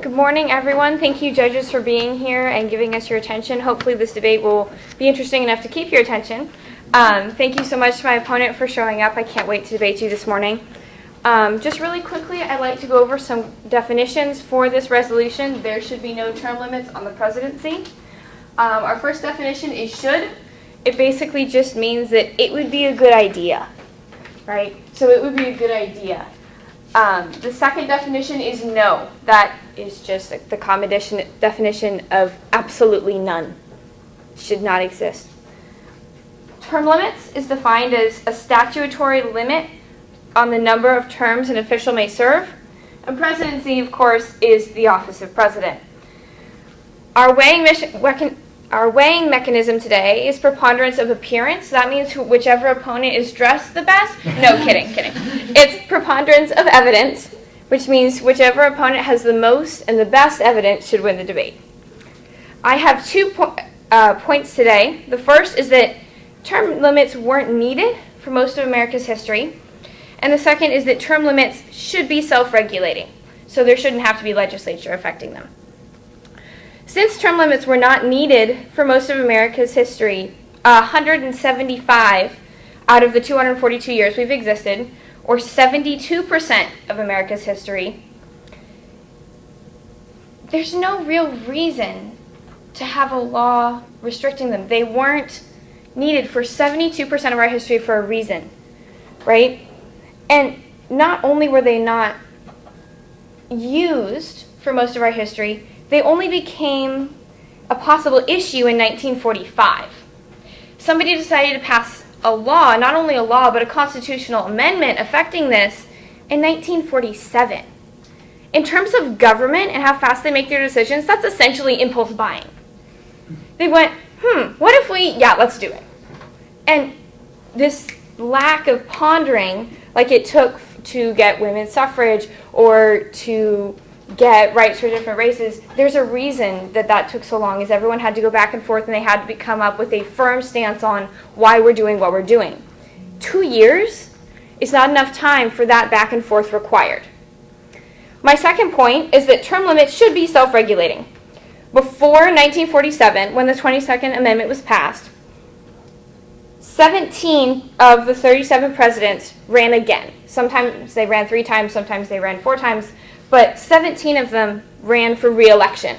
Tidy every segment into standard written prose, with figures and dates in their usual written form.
Good morning, everyone. Thank you, judges, for being here and giving us your attention. Hopefully this debate will be interesting enough to keep your attention. Thank you so much to my opponent for showing up. I can't wait to debate you this morning. Just really quickly, I'd like to go over some definitions for this resolution. There should be no term limits on the presidency. Our first definition is should. It basically just means that it would be a good idea, right? So it would be a good idea. The second definition is no. That is just the common definition of absolutely none. Should not exist. Term limits is defined as a statutory limit on the number of terms an official may serve. And presidency, of course, is the office of president. Our weighing mechanism today is preponderance of appearance. That means whichever opponent is dressed the best. No, kidding. It's preponderance of evidence, which means whichever opponent has the most and the best evidence should win the debate. I have 2 points today. The first is that term limits weren't needed for most of America's history. And the second is that term limits should be self-regulating, so there shouldn't have to be legislature affecting them. Since term limits were not needed for most of America's history, 175 out of the 242 years we've existed, or 72% of America's history, there's no real reason to have a law restricting them. They weren't needed for 72% of our history for a reason, right? And not only were they not used for most of our history, they only became a possible issue in 1945. Somebody decided to pass a law, not only a law, but a constitutional amendment affecting this in 1947. In terms of government and how fast they make their decisions, that's essentially impulse buying. They went, what if let's do it. And this lack of pondering, like it took to get women's suffrage or to get rights for different races, there's a reason that took so long, is everyone had to go back and forth and they had to come up with a firm stance on why we're doing what we're doing. 2 years is not enough time for that back and forth required. My second point is that term limits should be self-regulating. Before 1947, when the 22nd Amendment was passed, 17 of the 37 presidents ran again. Sometimes they ran 3 times, sometimes they ran 4 times, but 17 of them ran for re-election.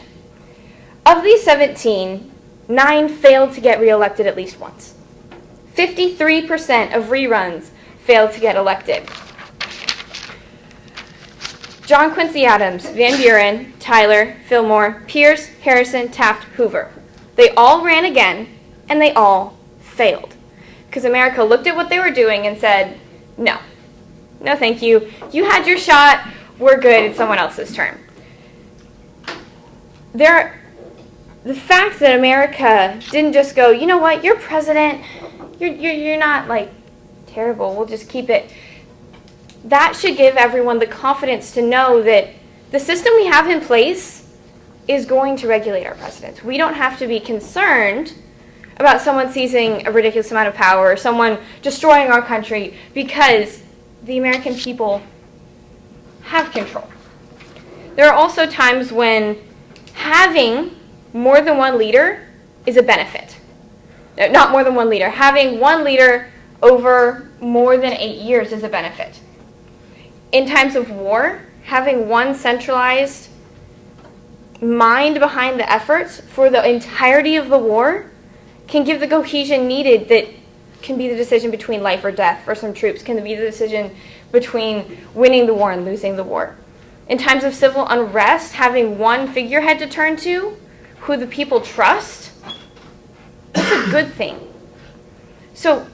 Of these 17, 9 failed to get re-elected at least once. 53% of reruns failed to get elected. John Quincy Adams, Van Buren, Tyler, Fillmore, Pierce, Harrison, Taft, Hoover. They all ran again, and they all failed. Because America looked at what they were doing and said, no, thank you. You had your shot. We're good. It's someone else's turn. The fact that America didn't just go, you know what, you're president. You're not like terrible. We'll just keep it. That should give everyone the confidence to know that the system we have in place is going to regulate our presidents. We don't have to be concerned about someone seizing a ridiculous amount of power or someone destroying our country, because the American people have control. There are also times when having more than one leader is a benefit. No, not more than one leader. Having one leader over more than 8 years is a benefit. In times of war, having one centralized mind behind the efforts for the entirety of the war can give the cohesion needed that can be the decision between life or death for some troops, can be the decision between winning the war and losing the war. In times of civil unrest, having one figurehead to turn to, who the people trust, that's a good thing. So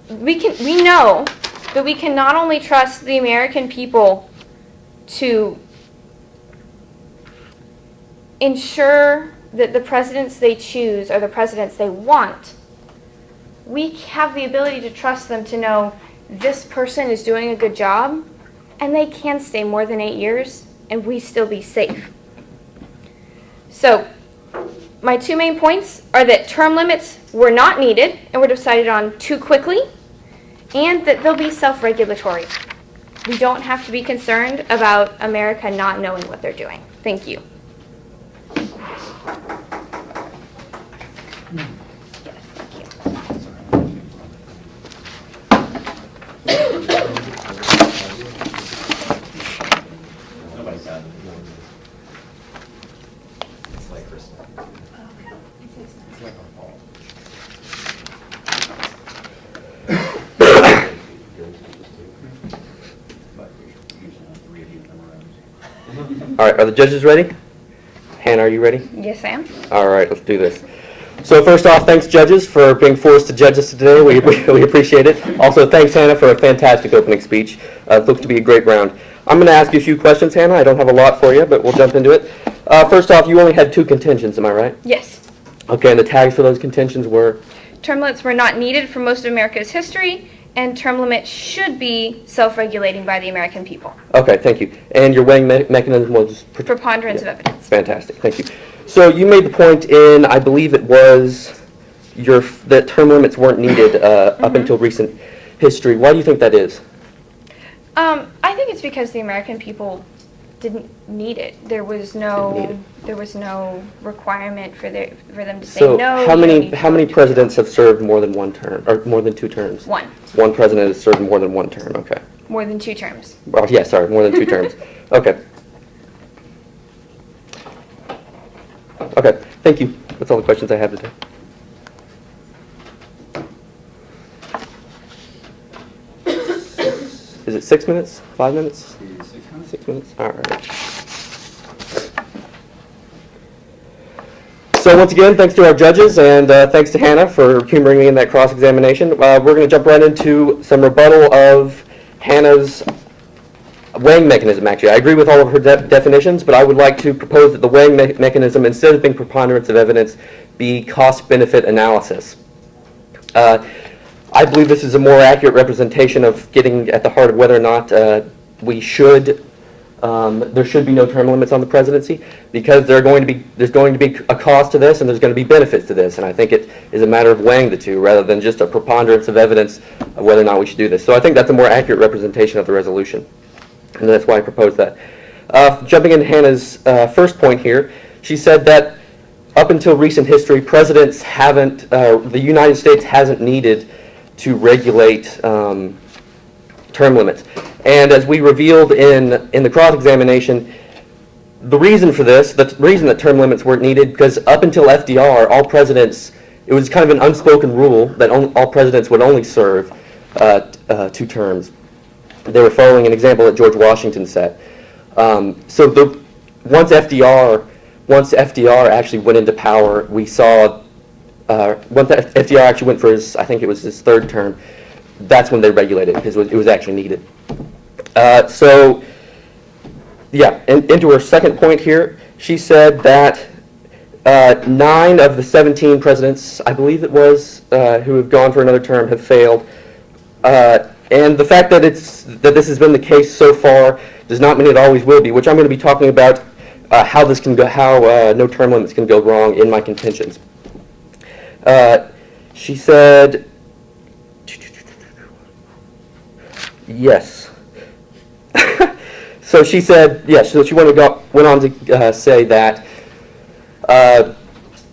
we know that we can not only trust the American people to ensure that the presidents they choose are the presidents they want, we have the ability to trust them to know this person is doing a good job and they can stay more than 8 years and we still be safe. So my 2 main points are that term limits were not needed and were decided on too quickly, and that they'll be self-regulatory. We don't have to be concerned about America not knowing what they're doing. Thank you. Yes, thank you. It's like Christmas. It's like a fall. All right, are the judges ready? Hannah, are you ready? Yes, I am. All right, let's do this. So first off, thanks judges for being forced to judge us today. We appreciate it. Also, thanks Hannah for a fantastic opening speech. It looks to be a great round. I'm going to ask you a few questions, Hannah. I don't have a lot for you, but we'll jump into it. First off, you only had 2 contentions, am I right? Yes. Okay, and the tags for those contentions were? Term limits were not needed for most of America's history, and term limits should be self-regulating by the American people. Okay, thank you. And your weighing mechanism was? Preponderance of evidence. Fantastic, thank you. So you made the point in, I believe it was, that term limits weren't needed up until recent history. Why do you think that is? I think it's because the American people didn't need it. There was no requirement for them to say So no. how many presidents have served more than 1 term, or more than 2 terms? 1. 1 president has served more than 1 term, okay. More than 2 terms. Well, yeah, sorry, more than 2 terms. Okay. Okay, thank you. That's all the questions I have today. Is it 6 minutes? 5 minutes? 6 minutes? All right. So once again, thanks to our judges, and thanks to Hannah for humoring me in that cross-examination. We're going to jump right into some rebuttal of Hannah's weighing mechanism, actually. I agree with all of her definitions, but I would like to propose that the weighing mechanism, instead of being preponderance of evidence, be cost-benefit analysis. I believe this is a more accurate representation of getting at the heart of whether or not there should be no term limits on the presidency, because there's going to be a cost to this and there's going to be benefits to this, and I think it is a matter of weighing the two rather than just a preponderance of evidence of whether or not we should do this. So I think that's a more accurate representation of the resolution, and that's why I proposed that. Jumping into Hannah's first point here, she said that up until recent history, presidents haven't, the United States hasn't needed to regulate term limits. And as we revealed in the cross-examination, the reason for this, the reason that term limits weren't needed, because up until FDR, all presidents, it was kind of an unspoken rule that all presidents would only serve 2 terms. They were following an example that George Washington set. So once FDR actually went into power, we saw, once FDR actually went for his, I think it was his 3rd term, that's when they regulated it, because it was actually needed. So, yeah, into her second point here, she said that 9 of the 17 presidents, I believe it was, who have gone for another term have failed. And the fact that this has been the case so far does not mean it always will be, which I'm going to be talking about how this can go, how no term limits can go wrong in my contentions. She said, yes. So she said, yes, so she went on to say that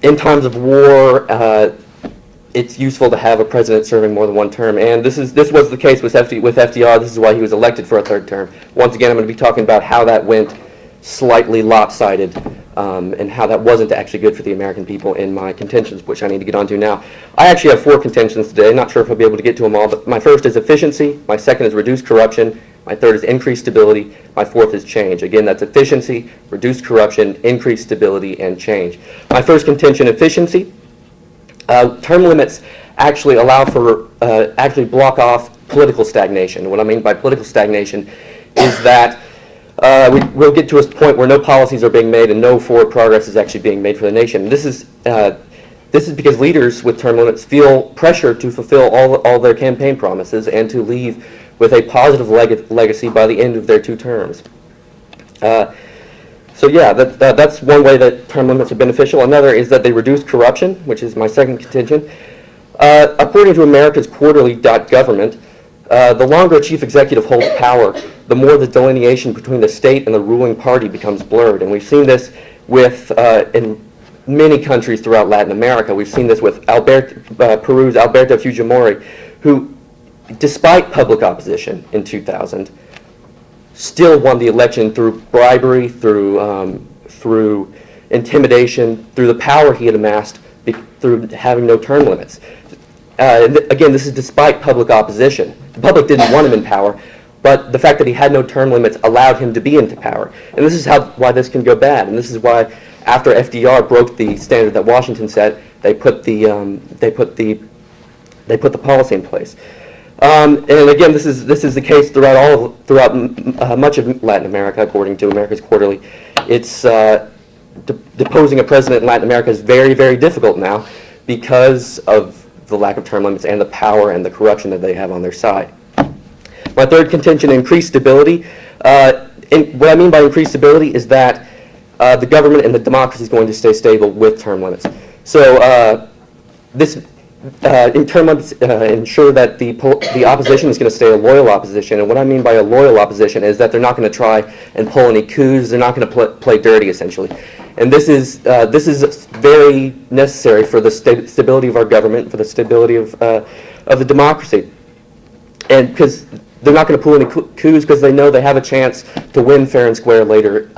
in times of war, it's useful to have a president serving more than 1 term. And this was the case with FDR. This is why he was elected for a 3rd term. Once again, I'm going to be talking about how that went slightly lopsided and how that wasn't actually good for the American people in my contentions, which I need to get onto now. I actually have 4 contentions today. Not sure if I'll be able to get to them all, but my first is efficiency, my second is reduced corruption, my third is increased stability, my fourth is change. Again, that's efficiency, reduced corruption, increased stability, and change. My first contention, efficiency. Term limits actually allow for, actually block off political stagnation. What I mean by political stagnation is that we'll get to a point where no policies are being made and no forward progress is actually being made for the nation. This is because leaders with term limits feel pressure to fulfill all their campaign promises and to leave with a positive legacy by the end of their 2 terms. So yeah, that's one way that term limits are beneficial. Another is that they reduce corruption, which is my second contention. According to America's Quarterly Government, The longer a chief executive holds power, the more the delineation between the state and the ruling party becomes blurred. And we've seen this in many countries throughout Latin America. We've seen this with Peru's Alberto Fujimori, who, despite public opposition in 2000, still won the election through bribery, through intimidation, through the power he had amassed, through having no term limits. Again, this is despite public opposition. The public didn't want him in power, but the fact that he had no term limits allowed him to be into power. And this is why this can go bad. And this is why, after FDR broke the standard that Washington set, they put the policy in place. And again, this is the case throughout much of Latin America, according to America's Quarterly. It's deposing a president in Latin America is very, very difficult now because of the lack of term limits and the power and the corruption that they have on their side. My third contention: increased stability. What I mean by increased stability is that the government and the democracy is going to stay stable with term limits. So in term limits ensure that the opposition is going to stay a loyal opposition. And what I mean by a loyal opposition is that they're not going to try and pull any coups. They're not going to play dirty, essentially. And this is very necessary for the stability of our government, for the stability of the democracy. And because they're not going to pull any coups, because they know they have a chance to win fair and square later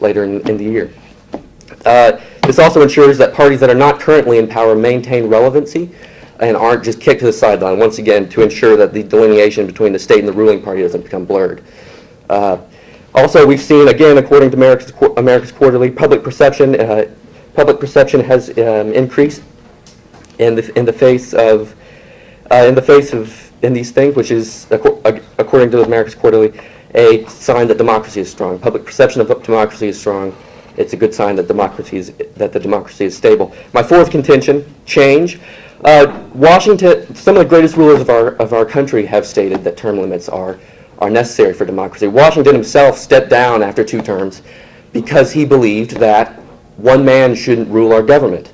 in the year. This also ensures that parties that are not currently in power maintain relevancy and aren't just kicked to the sideline, once again, to ensure that the delineation between the state and the ruling party doesn't become blurred. Also, we've seen, again, according to America's Quarterly, public perception has increased in these things, which is, according to America's Quarterly, a sign that democracy is strong. Public perception of democracy is strong. It's a good sign that the democracy is stable. My fourth contention: change. Washington, some of the greatest rulers of our country have stated that term limits are necessary for democracy. Washington himself stepped down after 2 terms because he believed that one man shouldn't rule our government,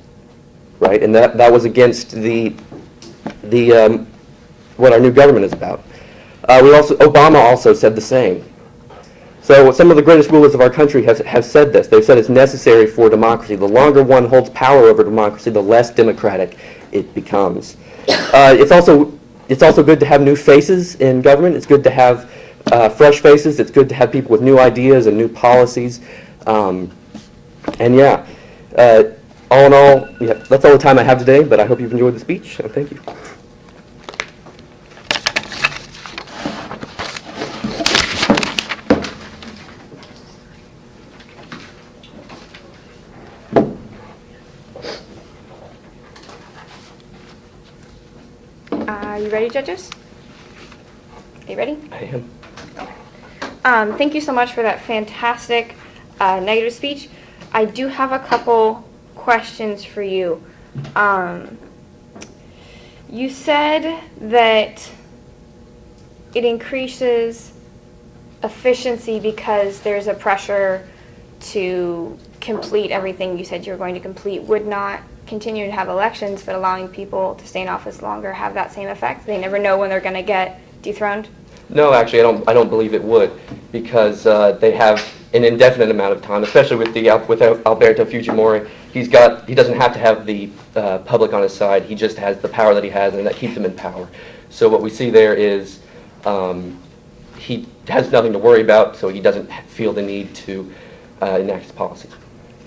right? And that was against what our new government is about. Obama also said the same. So some of the greatest rulers of our country have said this. They've said it's necessary for democracy. The longer one holds power over democracy, the less democratic it becomes. It's also good to have new faces in government. It's good to have fresh faces. It's good to have people with new ideas and new policies. And yeah, all in all, yeah, that's all the time I have today, but I hope you've enjoyed the speech, and thank you. Are you ready, judges? Are you ready? I am. Thank you so much for that fantastic negative speech. I do have a couple questions for you. You said that it increases efficiency because there's a pressure to complete everything you said you were going to complete. Would not continue to have elections, but allowing people to stay in office longer have that same effect? They never know when they're going to get dethroned? No, actually, I don't believe it would, because they have an indefinite amount of time, especially with Alberto Fujimori. He doesn't have to have the public on his side. He just has the power that he has, and that keeps him in power. So what we see there is he has nothing to worry about, so he doesn't feel the need to enact his policies.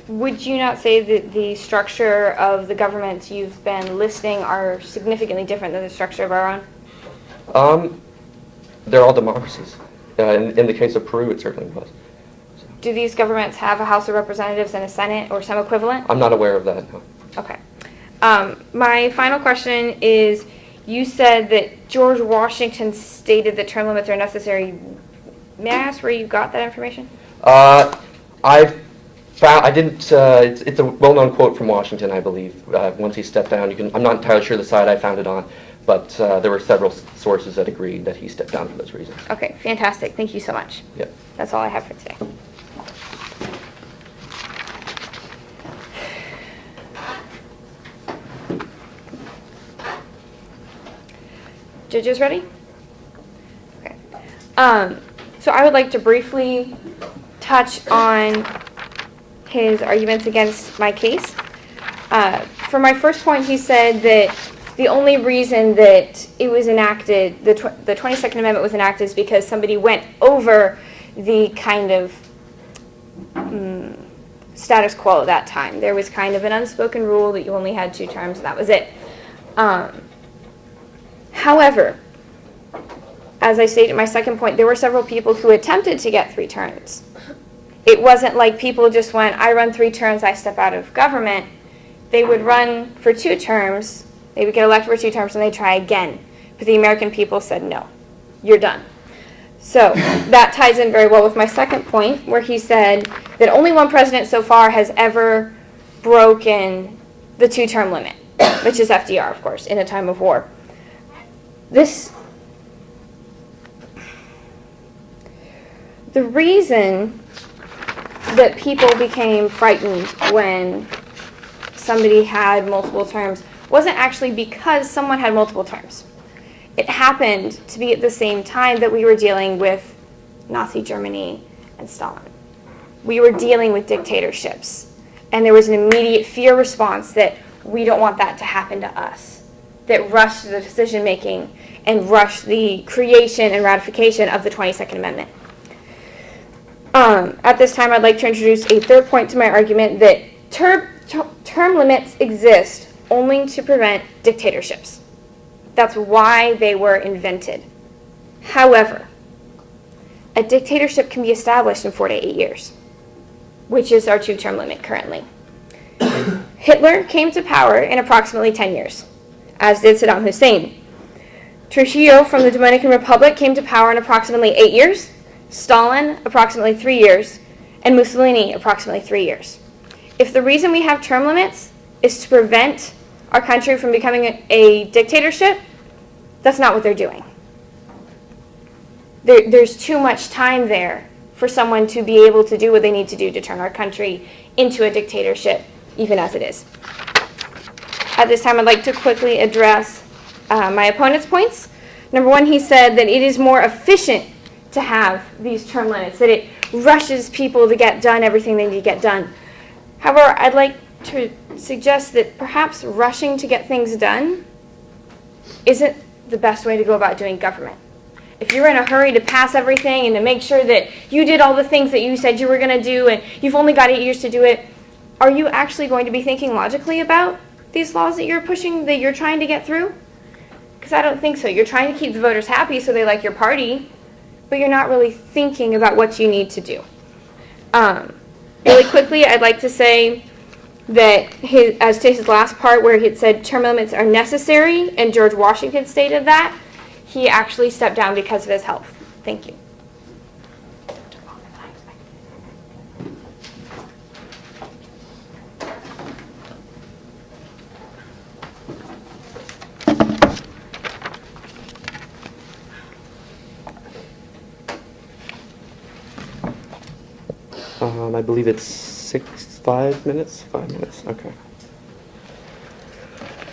Would you not say that the structure of the governments you've been listing are significantly different than the structure of our own? They're all democracies. In the case of Peru, it certainly was. So. Do these governments have a House of Representatives and a Senate or some equivalent? I'm not aware of that, no. Okay. My final question is, you said that George Washington stated that term limits are necessary. May I ask where you got that information? It's a well-known quote from Washington, I believe. Once he stepped down, I'm not entirely sure the side I found it on, but there were several sources that agreed that he stepped down for those reasons. Okay, fantastic. Thank you so much. Yep. That's all I have for today. Judges ready? So I would like to briefly touch on his arguments against my case. For my first point, he said that the only reason that it was enacted, the 22nd Amendment was enacted, is because somebody went over the kind of status quo at that time. There was kind of an unspoken rule that you only had 2 terms, and that was it. However, as I stated in my second point, there were several people who attempted to get 3 terms. It wasn't like people just went, I run 3 terms, I step out of government. They would run for 2 terms, they would get elected for 2 terms, and they'd try again. But the American people said, no, you're done. So that ties in very well with my second point, where he said that only one president so far has ever broken the 2-term limit, which is FDR, of course, in a time of war. The reason that people became frightened when somebody had multiple terms wasn't actually because someone had multiple terms. It happened to be at the same time that we were dealing with Nazi Germany and Stalin. We were dealing with dictatorships, and there was an immediate fear response that we don't want that to happen to us, that rushed the decision-making and rushed the creation and ratification of the 22nd Amendment. At this time, I'd like to introduce a third point to my argument that term limits exist only to prevent dictatorships. That's why they were invented. However, a dictatorship can be established in 4 to 8 years, which is our 2-term limit currently. Hitler came to power in approximately 10 years, as did Saddam Hussein. Trujillo from the Dominican Republic came to power in approximately 8 years, Stalin approximately 3 years, and Mussolini approximately 3 years. If the reason we have term limits is to prevent our country from becoming a dictatorship, that's not what they're doing. There's too much time there for someone to be able to do what they need to do to turn our country into a dictatorship, even as it is. At this time, I'd like to quickly address my opponent's points. Number one, he said that it is more efficient to have these term limits, that it rushes people to get done everything they need to get done. However, I'd like to suggest that perhaps rushing to get things done isn't the best way to go about doing government. If you're in a hurry to pass everything and to make sure that you did all the things that you said you were going to do and you've only got 8 years to do it, are you actually going to be thinking logically about these laws that you're pushing, that you're trying to get through? Because I don't think so. You're trying to keep the voters happy so they like your party, but you're not really thinking about what you need to do. Really quickly, I'd like to say that as to his last part where he had said term limits are necessary, and George Washington stated that, he actually stepped down because of his health. Thank you. I believe it's 5 minutes? 5 minutes, okay.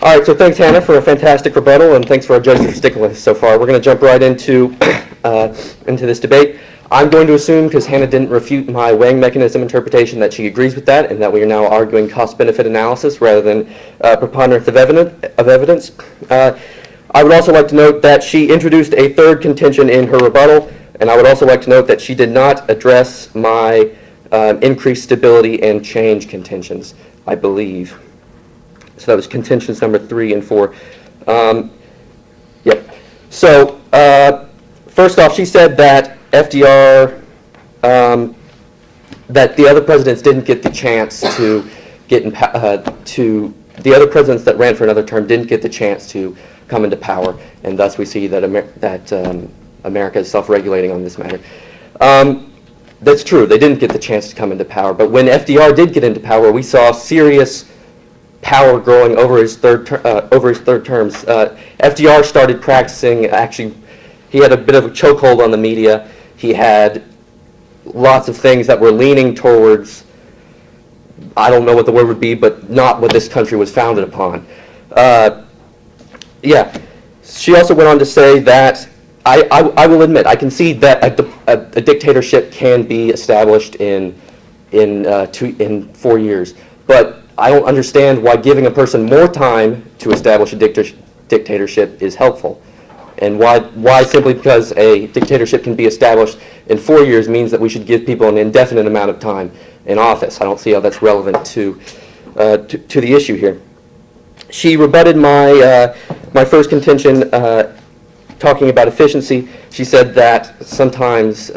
All right, so thanks, Hannah, for a fantastic rebuttal, and thanks for our judges for sticking with us so far. We're going to jump right into this debate. I'm going to assume, because Hannah didn't refute my weighing mechanism interpretation, that she agrees with that, and that we are now arguing cost-benefit analysis rather than preponderance of evidence. I would also like to note that she introduced a third contention in her rebuttal, and I would also like to note that she did not address my increased stability and change contentions, I believe. So that was contentions number 3 and 4. Yep. So first off, she said that FDR, that the other presidents didn't get the chance to get the other presidents that ran for another term didn't get the chance to come into power, and thus we see that America is self-regulating on this matter. That's true. They didn't get the chance to come into power, but when FDR did get into power, we saw serious power growing over his third terms. FDR started practicing. Actually, he had a bit of a chokehold on the media. He had lots of things that were leaning towards, I don't know what the word would be, but not what this country was founded upon. Yeah. She also went on to say that I will admit, I concede that a dictatorship can be established in 4 years, but I don't understand why giving a person more time to establish a dictatorship is helpful, and why simply because a dictatorship can be established in 4 years means that we should give people an indefinite amount of time in office. I don't see how that's relevant to the issue here. She rebutted my first contention talking about efficiency. She said that sometimes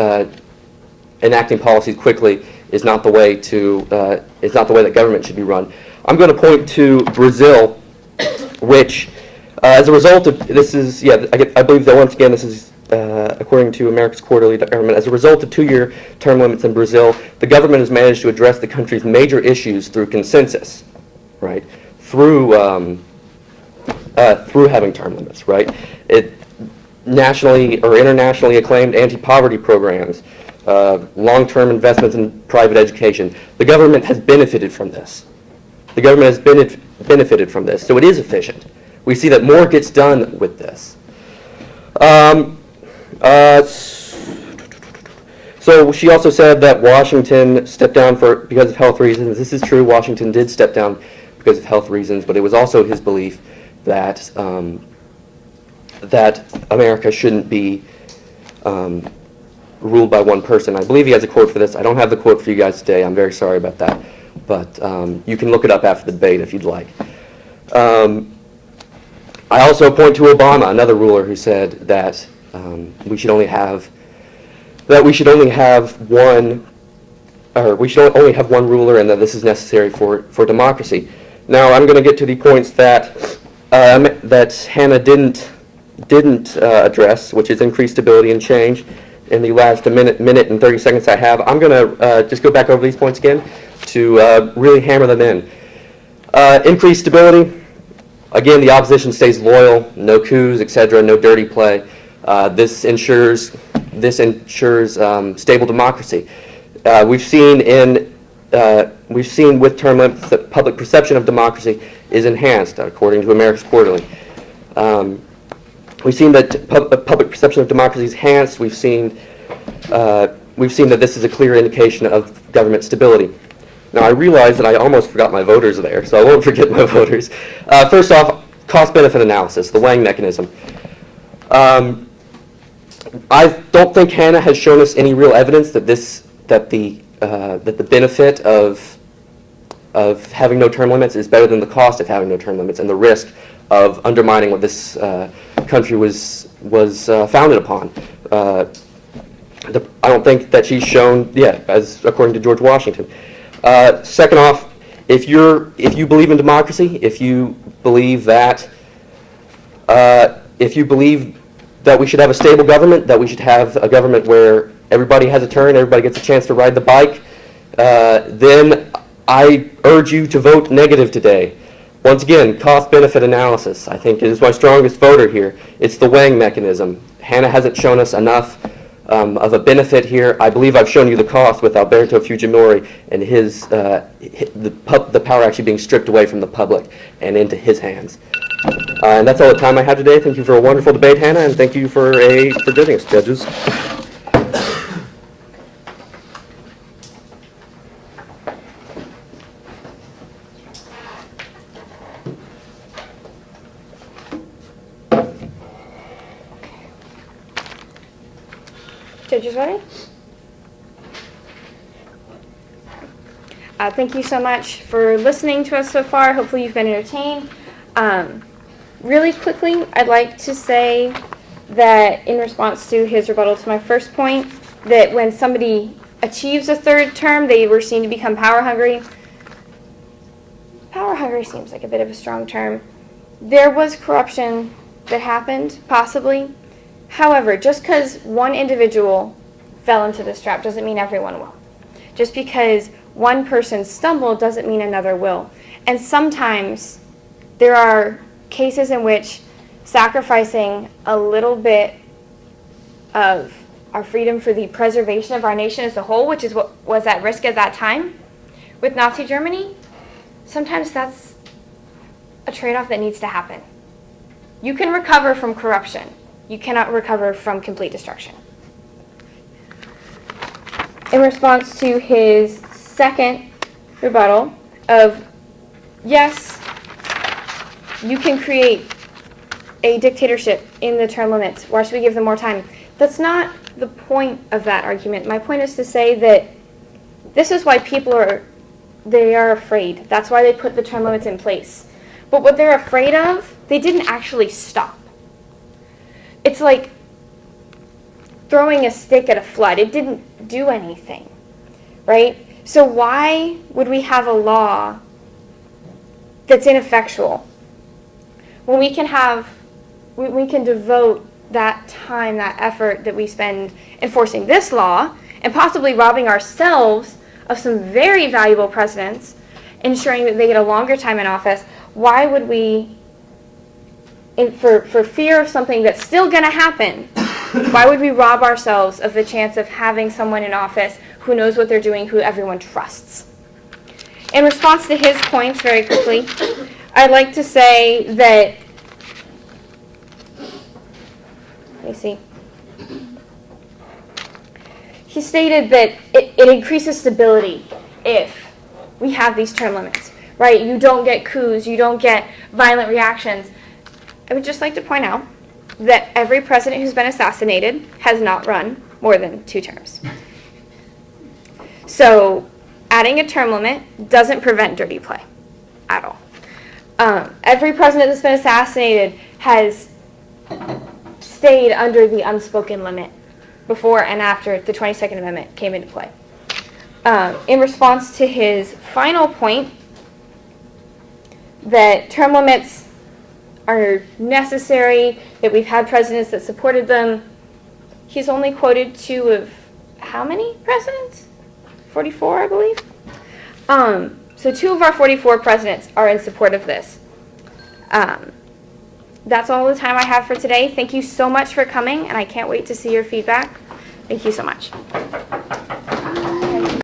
enacting policies quickly is not the way that government should be run. I'm going to point to Brazil, which, as a result of I believe that once again this is according to America's Quarterly Government. As a result of 2-year term limits in Brazil, the government has managed to address the country's major issues through consensus, right? Through having term limits, right? Nationally or internationally acclaimed anti-poverty programs, long-term investments in private education. The government has benefited from this. The government has benefited from this, so it is efficient. We see that more gets done with this. So she also said that Washington stepped down because of health reasons. This is true. Washington did step down because of health reasons, but it was also his belief that that America shouldn't be ruled by one person. I believe he has a quote for this. I don't have the quote for you guys today. I'm very sorry about that. But you can look it up after the debate if you'd like. I also point to Obama, another ruler who said that we should only have one ruler, and that this is necessary for democracy. Now I'm going to get to the points that Hannah didn't address, which is increased stability and change. In the last minute and 30 seconds I have, I'm going to just go back over these points again to really hammer them in. Increased stability. Again, the opposition stays loyal, no coups, etc., no dirty play. This ensures stable democracy. We've seen with term limits that public perception of democracy is enhanced, according to America's Quarterly. We've seen that public perception of democracy is enhanced. We've seen that this is a clear indication of government stability. Now, I realize that I almost forgot my voters there, so I won't forget my voters. First off, cost-benefit analysis, the Wang mechanism. I don't think Hannah has shown us any real evidence that the benefit of having no term limits is better than the cost of having no term limits and the risk of undermining what this country was founded upon. I don't think that she's shown, as according to George Washington. Second off, if you believe in democracy, if you believe that we should have a stable government, that we should have a government where everybody has a turn, everybody gets a chance to ride the bike, then I urge you to vote negative today. Once again, cost-benefit analysis. I think it is my strongest voter here. It's the Wang mechanism. Hannah hasn't shown us enough of a benefit here. I believe I've shown you the cost with Alberto Fujimori and the power actually being stripped away from the public and into his hands. And that's all the time I have today. Thank you for a wonderful debate, Hannah, and thank you for doing us, judges. Judges ready? Thank you so much for listening to us so far. Hopefully you've been entertained. Really quickly, I'd like to say that in response to his rebuttal to my first point, that when somebody achieves a third term, they were seen to become power hungry. Power hungry seems like a bit of a strong term. There was corruption that happened, possibly. However, just because one individual fell into this trap doesn't mean everyone will. Just because one person stumbled doesn't mean another will. And sometimes there are cases in which sacrificing a little bit of our freedom for the preservation of our nation as a whole, which is what was at risk at that time with Nazi Germany, sometimes that's a trade-off that needs to happen. You can recover from corruption. You cannot recover from complete destruction. In response to his second rebuttal of, yes, you can create a dictatorship in the term limits. Why should we give them more time? That's not the point of that argument. My point is to say that this is why people are afraid. That's why they put the term limits in place. But what they're afraid of, they didn't actually stop. It's like throwing a stick at a flood. It didn't do anything, right? So why would we have a law that's ineffectual when we can devote that time, that effort that we spend enforcing this law and possibly robbing ourselves of some very valuable precedents, ensuring that they get a longer time in office? Why would we, for fear of something that's still going to happen, why would we rob ourselves of the chance of having someone in office who knows what they're doing, who everyone trusts? In response to his points, very quickly, I'd like to say that, let me see. He stated that it increases stability if we have these term limits, right? You don't get coups, you don't get violent reactions. I would just like to point out that every president who's been assassinated has not run more than 2 terms. So adding a term limit doesn't prevent dirty play at all. Every president that's been assassinated has stayed under the unspoken limit before and after the 22nd Amendment came into play. In response to his final point that term limits are necessary, that we've had presidents that supported them, he's only quoted 2 of how many presidents? 44, I believe. So 2 of our 44 presidents are in support of this. That's all the time I have for today. Thank you so much for coming, and I can't wait to see your feedback. Thank you so much.